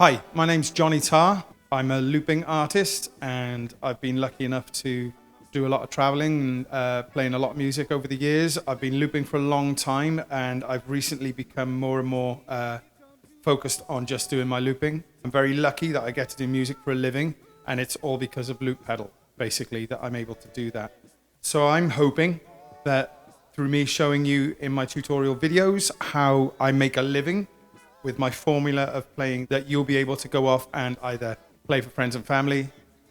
Hi, my name's Johnny Tarr. I'm a looping artist and I've been lucky enough to do a lot of traveling and playing a lot of music over the years. I've been looping for a long time and I've recently become more and more focused on just doing my looping. I'm very lucky that I get to do music for a living, and it's all because of Loop Pedal, basically, that I'm able to do that. So I'm hoping that through me showing you in my tutorial videos how I make a living with my formula of playing, that you'll be able to go off and either play for friends and family,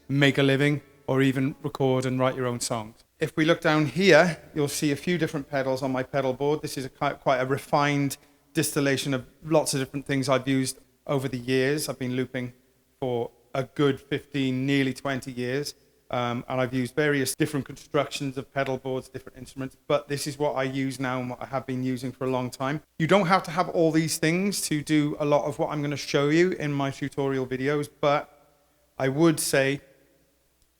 make a living, or even record and write your own songs. If we look down here, you'll see a few different pedals on my pedal board. This is quite a refined distillation of lots of different things I've used over the years. I've been looping for a good 15, nearly 20 years. And I've used various different constructions of pedal boards, different instruments, but this is what I use now and what I have been using for a long time. You don't have to have all these things to do a lot of what I'm going to show you in my tutorial videos, but I would say,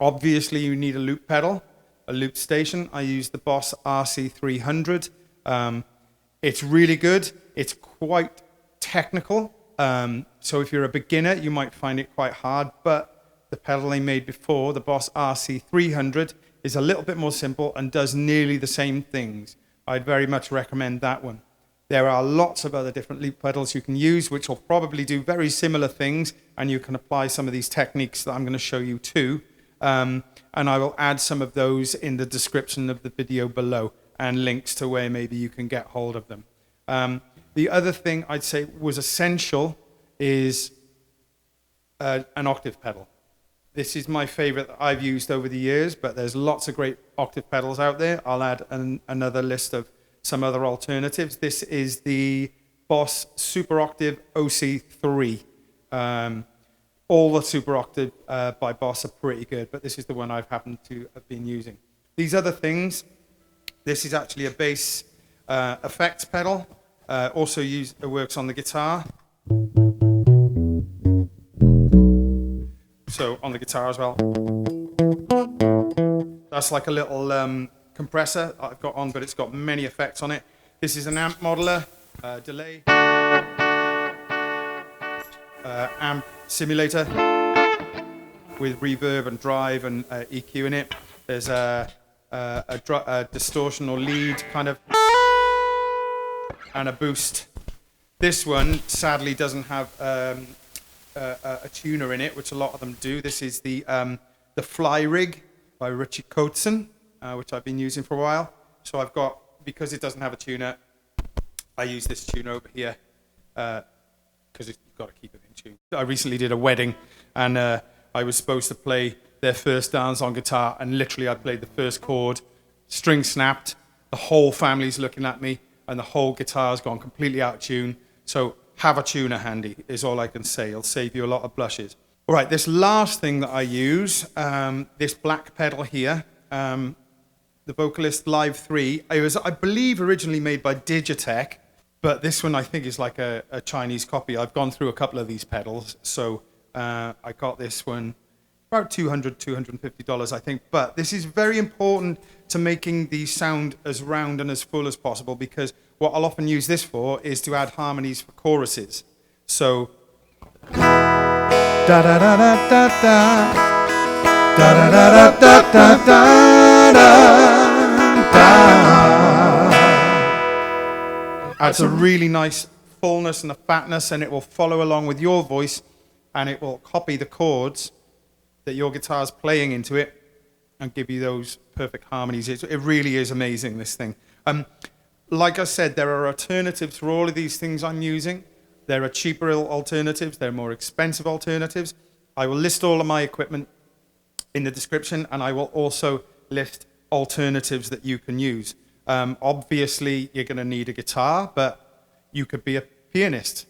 obviously you need a loop pedal, a loop station. I use the Boss RC300. It's really good. It's quite technical. So if you're a beginner, you might find it quite hard, but the pedal they made before, the Boss RC300, is a little bit more simple and does nearly the same things. I'd very much recommend that one. There are lots of other different loop pedals you can use, which will probably do very similar things, and you can apply some of these techniques that I'm going to show you too. And I will add some of those in the description of the video below, and links to where maybe you can get hold of them. The other thing I'd say was essential is an octave pedal. This is my favorite that I've used over the years, but there's lots of great octave pedals out there. I'll add another list of some other alternatives. This is the Boss Super Octave OC3. All the Super Octave by Boss are pretty good, but this is the one I've happened to have been using. These other things, this is actually a bass effects pedal. Also works on the guitar. So on the guitar as well. That's like a little compressor I've got on, but it's got many effects on it. This is an amp modeler, delay, amp simulator with reverb and drive and EQ in it. There's a distortion or lead kind of, and a boost. This one sadly doesn't have a tuner in it, which a lot of them do. This is the Fly Rig by RICHIE, which I've been using for a while. So I've got, because it doesn't have a tuner, I use this tuner over here because you've got to keep it in tune. I recently did a wedding, and I was supposed to play their first dance on guitar, and literally I played the first chord, string snapped, the whole family's looking at me, and the whole guitar's gone completely out of tune. So have a tuner handy is all I can say. It'll save you a lot of blushes. All right, this last thing that I use, this black pedal here, the VOCALIST Live 3, it was, I believe, originally made by DIGITECH, but this one I think is like a Chinese copy. I've gone through a couple of these pedals, so I got this one about $200, $250, I think. But this is very important to making these sound as round and as full as possible, because what I'll often use this for is to add harmonies for choruses. So, da da da da da da, da da da da da da da da. Adds a really nice fullness and a fatness, and it will follow along with your voice, and it will copy the chords that your guitar's playing into it and give you those perfect harmonies. It really is amazing, this thing. Like I said, there are alternatives for all of these things I'm using. There are cheaper alternatives. There are more expensive alternatives. I will list all of my equipment in the description, and I will also list alternatives that you can use. Obviously, you're going to need a guitar, but you could be a pianist.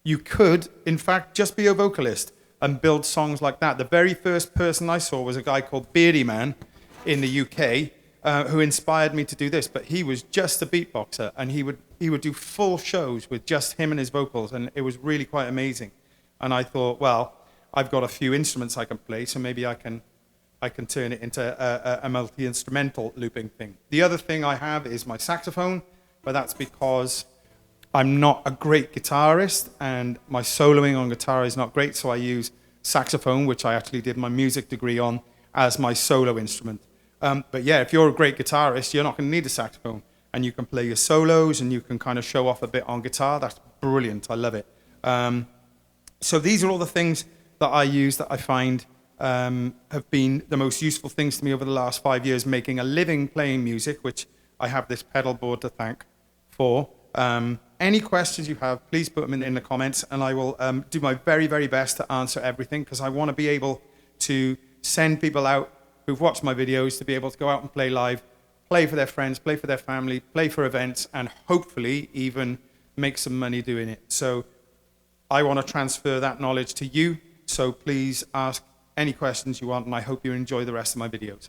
You could, in fact, just be a vocalist and build songs like that. The very first person I saw was a guy called Beardy Man in the UK, who inspired me to do this, but he was just a beatboxer, and he would do full shows with just him and his vocals, and it was really quite amazing. And I thought, well, I've got a few instruments I can play, so maybe I can turn it into a multi-instrumental looping thing. The other thing I have is my saxophone, but that's because I'm not a great guitarist, and my soloing on guitar is not great, so I use saxophone, which I actually did my music degree on, as my solo instrument. But yeah, if you're a great guitarist, you're not going to need a saxophone, and you can play your solos, and you can kind of show off a bit on guitar. That's brilliant. I love it. So these are all the things that I use that I find have been the most useful things to me over the last 5 years, making a living playing music, which I have this pedal board to thank for. Any questions you have, please put them in the comments, and I will do my very, very best to answer everything, because I want to be able to send people out who've watched my videos to be able to go out and play live, play for their friends, play for their family, play for events, and hopefully even make some money doing it. So I want to transfer that knowledge to you, so please ask any questions you want, and I hope you enjoy the rest of my videos.